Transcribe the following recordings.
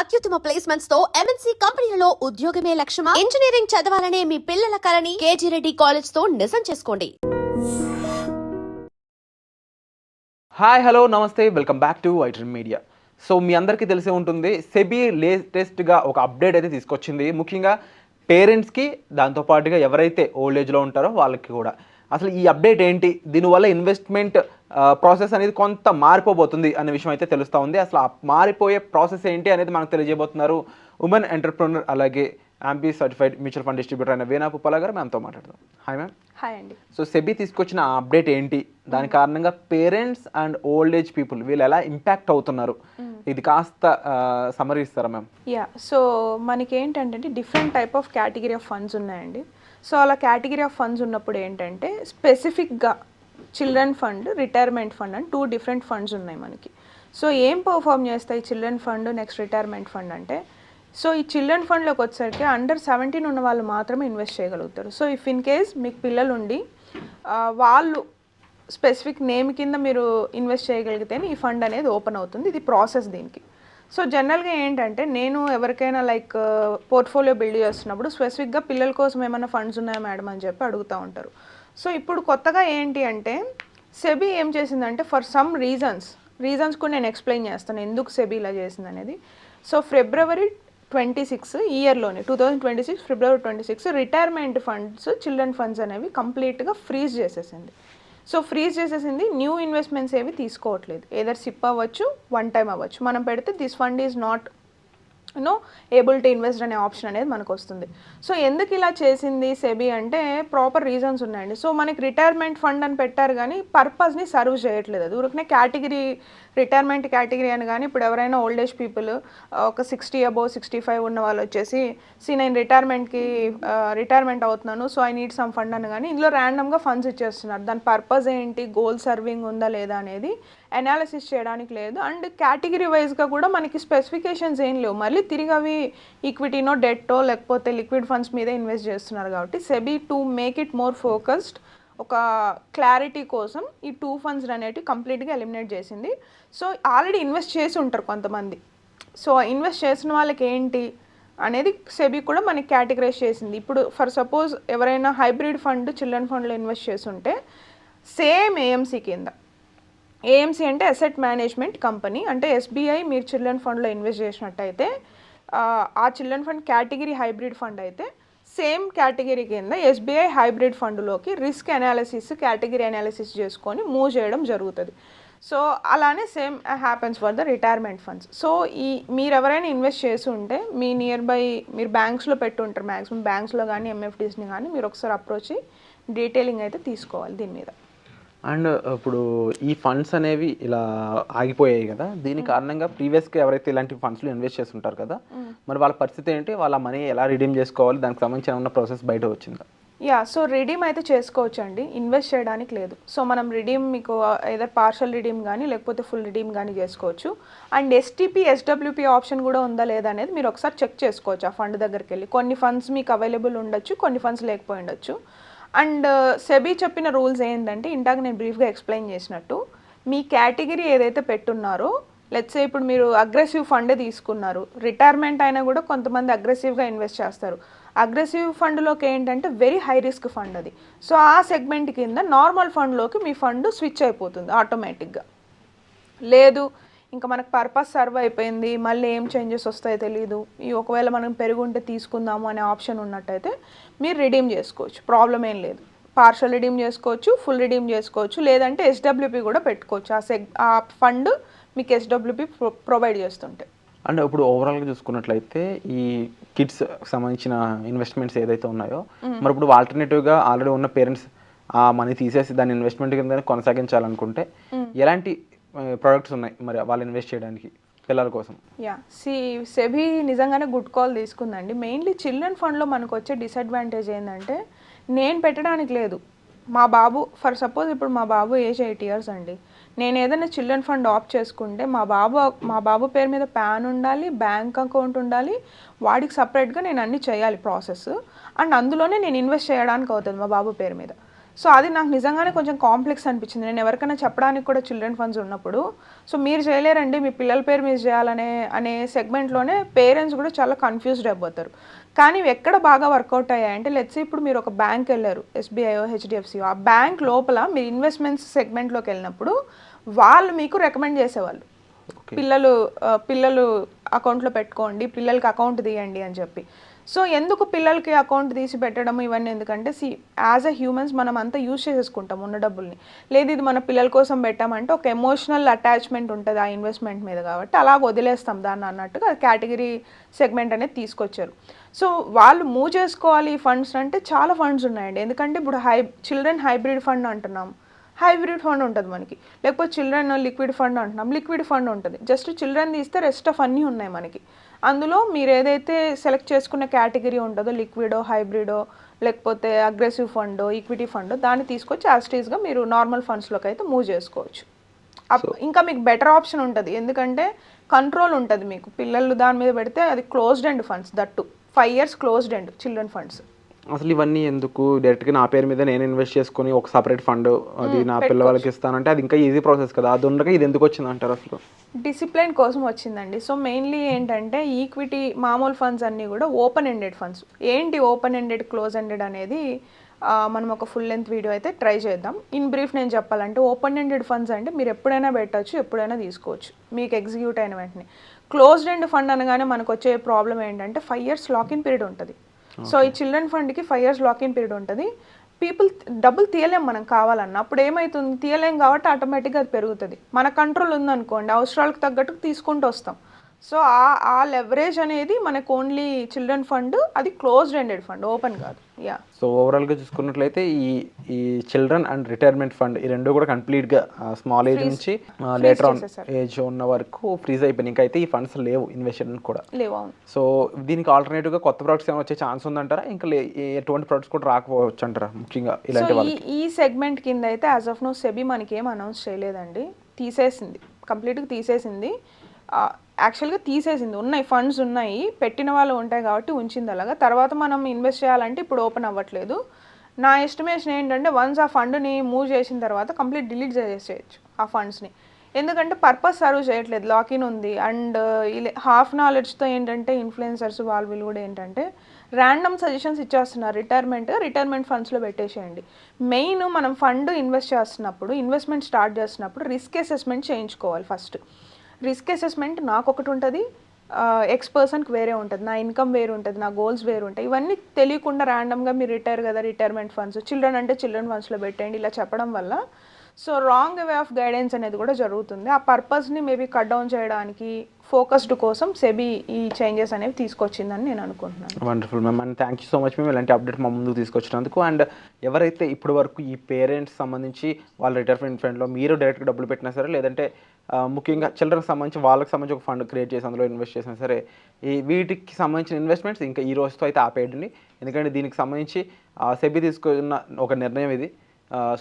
అత్యుత్తమ ప్లేస్మెంట్స్ తో ఎంఎన్సీ కంపెనీలలో ఉద్యోగమే లక్ష్యమా? ఇంజనీరింగ్ చదవాలనే మీ పిల్లల కలని కేజీ రెడ్డి కాలేజ్ తో నిజం చేసుకోండి. హాయ్ హలో నమస్తే, వెల్కమ్ బ్యాక్ టు వైట్రన్ మీడియా. సో మీ అందరికీ తెలిసే ఉంటుంది, సెబీ లేటెస్ట్గా ఒక అప్డేట్ అయితే తీసుకొచ్చింది. ముఖ్యంగా పేరెంట్స్కి, దాంతోపాటుగా ఎవరైతే ఓల్డ్ ఏజ్లో ఉంటారో వాళ్ళకి కూడా. అసలు ఈ అప్డేట్ ఏంటి, దీనివల్ల ఇన్వెస్ట్మెంట్ ప్రాసెస్ అనేది కొంత మారిపోబోతుంది అనే విషయం అయితే తెలుస్తూ ఉంది. అసలు ఆ మారిపోయే ప్రాసెస్ ఏంటి అనేది మనకు తెలియజేయబోతున్నారు ఉమెన్ ఎంటర్ప్రెన్యూర్, అలాగే ఆంబీ సర్టిఫైడ్ మ్యూచువల్ ఫండ్ డిస్ట్రిబ్యూటర్ అయిన వీణా పుప్పాల గారు మనతో మాట్లాడదాం. Hi ma'am. హాయ్ అండి. సో సెబీ తీసుకొచ్చిన అప్డేట్ ఏంటి, దాని కారణంగా parents and old age people వీళ్ళు ఎలా ఇంపాక్ట్ అవుతున్నారు, ఇది కాస్త సమరీ ఇస్తారా మ్యామ్? సో మనకి ఏంటంటే different type of category of funds ఉన్నాయండి. సో అలా కేటగిరీ ఆఫ్ ఫండ్స్ ఉన్నప్పుడు ఏంటంటే స్పెసిఫిక్గా చిల్డ్రన్ ఫండ్, రిటైర్మెంట్ ఫండ్ అని 2 డిఫరెంట్ ఫండ్స్ ఉన్నాయి మనకి. సో ఏం పర్ఫామ్ చేస్తాయి children fund next retirement fund అంటే, సో ఈ చిల్డ్రన్ ఫండ్లోకి వచ్చేసరికి అండర్ 17 ఉన్న వాళ్ళు మాత్రమే ఇన్వెస్ట్ చేయగలుగుతారు. సో ఇఫ్ ఇన్ కేస్ మీకు పిల్లలు ఉండి వాళ్ళు స్పెసిఫిక్ నేమ్ కింద మీరు ఇన్వెస్ట్ చేయగలిగితేనే ఈ ఫండ్ అనేది ఓపెన్ అవుతుంది. ఇది ప్రాసెస్ దీనికి. సో జనరల్గా ఏంటంటే నేను ఎవరికైనా లైక్ పోర్ట్ఫోలియో బిల్డ్ చేస్తున్నప్పుడు స్పెసిఫిక్గా పిల్లల కోసం ఏమైనా ఫండ్స్ ఉన్నాయా మేడం అని చెప్పి అడుగుతూ ఉంటారు. సో ఇప్పుడు కొత్తగా ఏంటి అంటే సెబీ ఏం చేసిందంటే ఫర్ సమ్ రీజన్స్ కూడా నేను ఎక్స్ప్లెయిన్ చేస్తాను ఎందుకు సెబీ ఇలా చేసింది అనేది. సో ఫిబ్రవరి 26 ఇయర్లోనే 2026 ఫిబ్రవరి 26 రిటైర్మెంట్ ఫండ్స్, చిల్డ్రన్ ఫండ్స్ అనేవి కంప్లీట్గా ఫ్రీజ్ చేసేసింది. సో ఫ్రీజ్ చేసేసింది, న్యూ ఇన్వెస్ట్మెంట్స్ ఏవి తీసుకోవట్లేదు. ఏదర్ సిప్ అవ్వచ్చు, వన్ టైం అవ్వచ్చు. మనం పెడితే this fund is not able to invest అనే ఆప్షన్ అనేది మనకు వస్తుంది. సో ఎందుకు ఇలా చేసింది సెబీ అంటే ప్రాపర్ రీజన్స్ ఉన్నాయండి. సో మనకి రిటైర్మెంట్ ఫండ్ అని పెట్టారు కానీ పర్పస్ని సర్వ్ చేయట్లేదు. అది ఊరికనే కేటగిరీ, రిటైర్మెంట్ కేటగిరీ అని. కానీ ఇప్పుడు ఎవరైనా ఓల్డ్ ఏజ్ పీపుల్ ఒక 60 అబోవ్ 65 ఉన్న వాళ్ళు వచ్చేసి నేను రిటైర్మెంట్ అవుతున్నాను, so I need some fund అని. కానీ ఇందులో ర్యాండమ్గా ఫండ్స్ ఇచ్చేస్తున్నారు. దాని పర్పస్ ఏంటి, గోల్ సర్వింగ్ ఉందా లేదా అనేది అనాలిసిస్ చేయడానికి లేదు. అండ్ కేటగిరీ వైజ్గా కూడా మనకి స్పెసిఫికేషన్స్ ఏం లేవు. మళ్ళీ తిరిగి అవి ఈక్విటీనో, డెట్టో లేకపోతే లిక్విడ్ ఫండ్స్ మీదే ఇన్వెస్ట్ చేస్తున్నారు. కాబట్టి SEBI to make it more focused, ఒక క్లారిటీ కోసం ఈ 2 ఫండ్స్ అనేవి కంప్లీట్గా ఎలిమినేట్ చేసింది. సో ఆల్రెడీ ఇన్వెస్ట్ చేసి ఉంటారు కొంతమంది. సో ఇన్వెస్ట్ చేసిన వాళ్ళకి ఏంటి అనేది సెబీ కూడా మనకి కేటగరైజ్ చేసింది. ఇప్పుడు ఫర్ సపోజ్ ఎవరైనా హైబ్రిడ్ ఫండ్, చిల్డ్రన్ ఫండ్లో ఇన్వెస్ట్ చేస్తుంటే సేమ్ ఏఎంసీ కింద, ఏఎంసీ అంటే అసెట్ మేనేజ్మెంట్ కంపెనీ, అంటే ఎస్బీఐ మీరు చిల్డ్రన్ ఫండ్లో ఇన్వెస్ట్ చేసినట్టయితే ఆ children fund category hybrid fund అయితే సేమ్ కేటగిరీ కింద ఎస్బీఐ హైబ్రిడ్ ఫండ్లోకి రిస్క్ అనాలిసిస్, కేటగిరీ అనాలిసిస్ చేసుకొని మూవ్ చేయడం జరుగుతుంది. సో అలానే same happens for the retirement funds. So మీరు ఎవరైనా ఇన్వెస్ట్ చేసి ఉంటే మీ నియర్ బై మీరు బ్యాంక్స్లో పెట్టి ఉంటారు, మ్యాక్సిమం బ్యాంక్స్లో కానీ ఎంఎఫ్డీస్ని కానీ మీరు ఒకసారి అప్రోచ్ డీటెయిలింగ్ అయితే తీసుకోవాలి దీని మీద. అండ్ ఇప్పుడు ఈ ఫండ్స్ అనేవి ఇలా ఆగిపోయాయి కదా, దీని కారణంగా ప్రీవియస్గా ఎవరైతే ఇలాంటి ఫండ్స్లో ఇన్వెస్ట్ చేస్తుంటారు కదా, మరి వాళ్ళ పరిస్థితి ఏంటి, వాళ్ళ మనీ ఎలా రిడీమ్ చేసుకోవాలి, దానికి సంబంధించిన ఉన్న ప్రాసెస్ బయట వచ్చిందా? సో రిడీమ్ అయితే చేసుకోవచ్చు అండి, ఇన్వెస్ట్ చేయడానికి లేదు. సో మనం రిడీమ్ మీకు ఏదర్ పార్షల్ రిడీమ్ కానీ లేకపోతే ఫుల్ రిడీమ్ కానీ చేసుకోవచ్చు. అండ్ ఎస్టీపీ, ఎస్డబ్ల్యూపీ ఆప్షన్ కూడా ఉందా లేదా అనేది మీరు ఒకసారి చెక్ చేసుకోవచ్చు ఆ ఫండ్ దగ్గరికి వెళ్ళి. కొన్ని ఫండ్స్ మీకు అవైలబుల్ ఉండొచ్చు, కొన్ని ఫండ్స్ లేకపోయి ఉండొచ్చు. అండ్ సెబీ చెప్పిన రూల్స్ ఏంటంటే ఇందాక నేను బ్రీఫ్గా ఎక్స్ప్లెయిన్ చేసినట్టు, మీ కేటగిరీ ఏదైతే పెట్టున్నారో, లెట్సే ఇప్పుడు మీరు అగ్రెసివ్ ఫండే తీసుకున్నారు, రిటైర్మెంట్ అయినా కూడా కొంతమంది అగ్రెసివ్గా ఇన్వెస్ట్ చేస్తారు. అగ్రెసివ్ ఫండ్లోకి ఏంటంటే వెరీ హై రిస్క్ ఫండ్ అది. సో ఆ సెగ్మెంట్ కింద నార్మల్ ఫండ్లోకి మీ ఫండ్ స్విచ్ అయిపోతుంది ఆటోమేటిక్గా. లేదు ఇంకా మనకు పర్పస్ సర్వ్ అయిపోయింది, మళ్ళీ ఏం చేంజెస్ వస్తాయో తెలియదు, ఒకవేళ మనం పెరుగుంటే తీసుకుందాము అనే ఆప్షన్ ఉన్నట్టయితే మీరు రిడీమ్ చేసుకోవచ్చు, ప్రాబ్లం ఏం లేదు. పార్షల్ రిడీమ్ చేసుకోవచ్చు, ఫుల్ రిడీమ్ చేసుకోవచ్చు, లేదంటే ఎస్డబ్ల్యూపీ కూడా పెట్టుకోవచ్చు. ఆ ఫండ్ మీకు ఎస్డబ్ల్యూపీ ప్రొవైడ్ చేస్తుంటే. అంటే ఇప్పుడు ఓవరాల్గా చూసుకున్నట్లయితే ఈ కిడ్స్ సంబంధించిన ఇన్వెస్ట్మెంట్స్ ఏదైతే ఉన్నాయో, మరి ఇప్పుడు ఆల్టర్నేటివ్గా ఆల్రెడీ ఉన్న పేరెంట్స్ ఆ మనీ తీసేసి దాన్ని ఇన్వెస్ట్మెంట్ కింద కొనసాగించాలనుకుంటే ఎలాంటి ప్రొడక్ట్స్ ఉన్నాయి మరి వాళ్ళు ఇన్వెస్ట్ చేయడానికి పిల్లల కోసం? సెబీ నిజంగానే గుడ్ కాల్ తీసుకుందండి. మెయిన్లీ చిల్డ్రన్ ఫండ్లో మనకు వచ్చే డిసడ్వాంటేజ్ ఏంటంటే నేను పెట్టడానికి లేదు, మా బాబు ఫర్ సపోజ్ ఇప్పుడు మా బాబు ఏజ్ 8 years అండి, నేను ఏదైనా చిల్డ్రన్ ఫండ్ ఆప్ట్ చేసుకుంటే మా బాబు పేరు మీద పాన్ ఉండాలి, బ్యాంక్ అకౌంట్ ఉండాలి, వాడికి సపరేట్గా నేను అన్నీ చేయాలి ప్రాసెస్. అండ్ అందులోనే నేను ఇన్వెస్ట్ చేయడానికి అవుతుంది మా బాబు పేరు మీద. సో అది నాకు నిజంగానే కొంచెం కాంప్లెక్స్ అనిపించింది. నేను ఎవరికైనా చెప్పడానికి కూడా చిల్డ్రన్ ఫండ్స్ ఉన్నప్పుడు, సో మీరు చేయలేరండి మీ పిల్లల పేరు మీద చేయాలనే సెగ్మెంట్లోనే పేరెంట్స్ కూడా చాలా కన్ఫ్యూజ్డ్ అయిపోతారు. కానీ ఇవి ఎక్కడ బాగా వర్కౌట్ అయ్యాయంటే, లెట్స్ ఇప్పుడు మీరు ఒక బ్యాంక్ వెళ్ళారు, ఎస్బీఐఓ హెచ్డిఎఫ్సి, ఆ బ్యాంక్ లోపల మీరు ఇన్వెస్ట్మెంట్స్ సెగ్మెంట్లోకి వెళ్ళినప్పుడు వాళ్ళు మీకు రికమెండ్ చేసేవాళ్ళు, పిల్లలు అకౌంట్లో పెట్టుకోండి, పిల్లలకి అకౌంట్ తీయండి అని చెప్పి. సో ఎందుకు పిల్లలకి అకౌంట్ తీసి పెట్టడం ఇవన్నీ ఎందుకంటే, యాజ్ అ హ్యూమన్స్ మనం అంతా యూజ్ చేసేసుకుంటాం ఉన్న డబ్బుల్ని. లేదు ఇది మన పిల్లల కోసం పెట్టామంటే ఒక ఎమోషనల్ అటాచ్మెంట్ ఉంటుంది ఆ ఇన్వెస్ట్మెంట్ మీద, కాబట్టి అలా వదిలేస్తాం దాన్ని అన్నట్టుగా కేటగిరీ సెగ్మెంట్ అనేది తీసుకొచ్చారు. సో వాళ్ళు మూవ్ చేసుకోవాలి ఈ ఫండ్స్ అంటే చాలా ఫండ్స్ ఉన్నాయండి. ఎందుకంటే ఇప్పుడు చిల్డ్రన్ హైబ్రిడ్ ఫండ్ అంటున్నాం, హైబ్రిడ్ ఫండ్ ఉంటుంది మనకి. లేకపోతే చిల్డ్రన్ లిక్విడ్ ఫండ్ అంటున్నాం, లిక్విడ్ ఫండ్ ఉంటుంది. జస్ట్ చిల్డ్రన్ తీస్తే రెస్ట్ ఆఫ్ అన్నీ ఉన్నాయి మనకి. అందులో మీరు ఏదైతే సెలెక్ట్ చేసుకున్న కేటగిరీ ఉంటుందో, లిక్విడో హైబ్రిడో లేకపోతే అగ్రెసివ్ ఫండో ఈక్విటీ ఫండో, దాన్ని తీసుకొచ్చి యాస్టీస్గా మీరు నార్మల్ ఫండ్స్లోకి అయితే మూవ్ చేసుకోవచ్చు. ఇంకా మీకు బెటర్ ఆప్షన్ ఉంటుంది, ఎందుకంటే కంట్రోల్ ఉంటుంది మీకు. పిల్లలు దాని మీద పెడితే అది closed end funds, that 5 years closed end children funds. అసలు ఇవన్నీ ఎందుకు, డైరెక్ట్గా నా పేరు మీద నేను ఇన్వెస్ట్ చేసుకుని ఒక సపరేట్ ఫండ్ అది నా పిల్లలకి ఇస్తానంటే అది ఇంకా ఈజీ ప్రాసెస్ కదా, అది ఉండగా ఇది ఎందుకు వచ్చింది అంటారు? అసలు డిసిప్లిన్ కోసం వచ్చిందండి. సో మెయిన్లీ ఏంటంటే ఈక్విటీ మామూలు ఫండ్స్ అన్నీ కూడా ఓపెన్ ఎండెడ్ ఫండ్స్. ఏంటి ఓపెన్ ఎండెడ్ క్లోజ్ ఎండెడ్ అనేది మనం ఒక ఫుల్ లెంత్ వీడియో అయితే ట్రై చేద్దాం. ఇన్ బ్రీఫ్ నేను చెప్పాలంటే, ఓపెన్ ఎండెడ్ ఫండ్స్ అంటే మీరు ఎప్పుడైనా పెట్టచ్చు, ఎప్పుడైనా తీసుకోవచ్చు మీకు ఎగ్జిక్యూట్ అయిన వెంటనే. క్లోజ్డ్ ఎండ్ ఫండ్ అనగానే మనకు వచ్చే ప్రాబ్లం ఏంటంటే 5 years లాకిన్ పీరియడ్ ఉంటుంది. సో ఈ చిల్డ్రన్ ఫండ్కి 5 years లాకిన్ పీరియడ్ ఉంటుంది. పీపుల్ డబ్బులు తీయలేం మనం కావాలన్నా. అప్పుడు ఏమవుతుంది, తీయలేం కాబట్టి ఆటోమేటిక్గా అది పెరుగుతుంది. మన కంట్రోల్ ఉందనుకోండి, అవసరాలకు తగ్గట్టు తీసుకుంటూ వస్తాం. సో ఆ లెవరేజ్ అనేది మనకు ఓన్లీ చిల్డ్రన్ ఫండ్, అది క్లోజ్డ్ ఎండెడ్ ఫండ్, ఓపెన్ కాదు. యా. సో ఓవరాల్గా చూసుకున్నట్లయితే ఈ చిల్డ్రన్ అండ్ రిటైర్మెంట్ ఫండ్ ఈ రెండు కూడా కంప్లీట్గా స్మాల్ ఏజ్ నుంచి లేటర్ ఆన్ ఏజ్ ఉన్న వరకు ఫ్రీజ్ అయిపోయినాయి. ఇంకా అయితే ఈ ఫండ్స్ లేవు, ఇన్వెస్ట్మెంట్ కూడా లేవు. సో దీనికి ఆల్టర్నేటివ్గా కొత్త ప్రొడక్ట్స్ ఏమైనా వచ్చే ఛాన్స్ ఉందంటారా? ఇంకా ఎటువంటి ప్రొడక్ట్స్ కూడా రాకపోవచ్చు అంటారా? ముఖ్యంగా ఇలాంటి వాళ్ళకి ఈ సెగ్మెంట్ కింద అయితే యాజ్ ఆఫ్ నో సెబీ మనకి ఏం అనౌన్స్ చేయలేదండి. తీసేసింది, కంప్లీట్గా తీసేసింది. యాక్చువల్గా తీసేసింది. ఉన్నాయి ఫండ్స్ ఉన్నాయి, పెట్టిన వాళ్ళు ఉంటాయి కాబట్టి ఉంచింది అలాగా. తర్వాత మనం ఇన్వెస్ట్ చేయాలంటే ఇప్పుడు ఓపెన్ అవ్వట్లేదు. నా ఎస్టిమేషన్ ఏంటంటే, వన్స్ ఆ ఫండ్ని మూవ్ చేసిన తర్వాత కంప్లీట్ డిలీట్ చేసేయచ్చు ఆ ఫండ్స్ని. ఎందుకంటే పర్పస్ సర్వ్ చేయట్లేదు, లాకిన్ ఉంది. అండ్ హాఫ్ నాలెడ్జ్తో ఏంటంటే ఇన్ఫ్లుయెన్సర్స్ వీళ్ళు కూడా ఏంటంటే ర్యాండమ్ సజెషన్స్ ఇచ్చేస్తున్నారు. రిటైర్మెంట్ ఫండ్స్లో పెట్టేసేయండి. మెయిన్ మనం ఫండ్ ఇన్వెస్ట్ చేస్తున్నప్పుడు, ఇన్వెస్ట్మెంట్ స్టార్ట్ చేస్తున్నప్పుడు రిస్క్ అసెస్మెంట్ చేయించుకోవాలి ఫస్ట్. రిస్క్ అసెస్మెంట్ నాకు ఒకటి ఉంటుంది, ఎక్స్ పర్సన్కి వేరే ఉంటుంది, నా ఇన్కమ్ వేరు ఉంటుంది, నా గోల్స్ వేరు ఉంటాయి. ఇవన్నీ తెలియకుండా ర్యాండమ్గా మీరు రిటైర్మెంట్ ఫండ్స్, చిల్డ్రన్ అంటే చిల్డ్రన్ ఫండ్స్లో పెట్టండి ఇలా చెప్పడం వల్ల so wrong way of guidance అనేది కూడా జరుగుతుంది. ఆ పర్పస్ని మేబీ కట్ డౌన్ చేయడానికి, ఫోకస్డ్ కోసం సెబీ ఈ చేంజెస్ అనేవి తీసుకొచ్చిందని నేను అనుకుంటున్నాను. Wonderful ma'am, and thank you so much మేము ఇలాంటి అప్డేట్ మా ముందుకు తీసుకొచ్చినందుకు. అండ్ ఎవరైతే ఇప్పటి వరకు ఈ పేరెంట్స్ సంబంధించి వాళ్ళ రిటైర్మెంట్ ఫండ్లో మీరు డైరెక్ట్గా డబ్బులు పెట్టినా సరే, లేదంటే ముఖ్యంగా చిల్డ్రన్కి సంబంధించి వాళ్ళకి సంబంధించి ఒక ఫండ్ క్రియేట్ చేసి అందులో ఇన్వెస్ట్ చేసినా సరే, వీటికి సంబంధించిన ఇన్వెస్ట్మెంట్స్ ఇంకా ఈ రోజుతో అయితే ఆపేయండి. ఎందుకంటే దీనికి సంబంధించి సెబీ తీసుకున్న ఒక నిర్ణయం ఇది.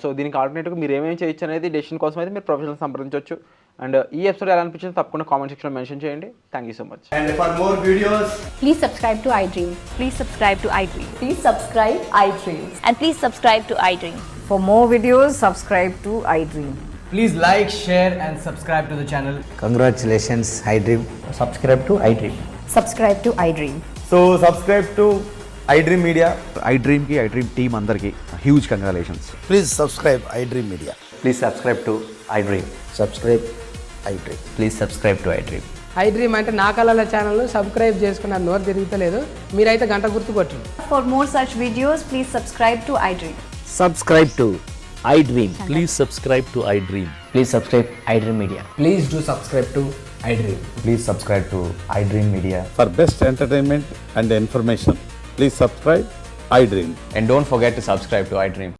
సో దీనికి ఆల్టర్నేటివ్గా మీరు ఏమేమి చేయొచ్చు అనేది డెసిషన్ కోసం అయితే మీరు ప్రొఫెషనల్ సంప్రదించవచ్చు. అండ్ ఈ ఎపిసోడ్ ఎలా అనిపించింది తప్పకుండా కామెంట్ సెక్షన్లో మెన్షన్ చేయండి. Thank you so much. And for more videos, Please subscribe to iDream. Please subscribe to iDream. Please subscribe iDream. And please subscribe to iDream. For more videos, subscribe to iDream. please like, share and subscribe to the channel. Congratulations, iDream. Subscribe to iDream. Subscribe to iDream. So subscribe to iDream Media. iDream ki iDream team andarki huge congratulations. Please subscribe iDream Media. Please subscribe to iDream. Subscribe iDream. Please subscribe to iDream. iDream అంటే నా కళల channel subscribe చేసుకున్న నోరు తిరుగుతలేదు, మీరైతే గంట గుర్తు కొట్టండి. For more such videos, please subscribe to iDream. Subscribe to iDream. Please subscribe to iDream. Please subscribe iDream Media. Please do subscribe to iDream. Please subscribe to iDream Media. For best entertainment and information, please subscribe iDream. And don't forget to subscribe to iDream.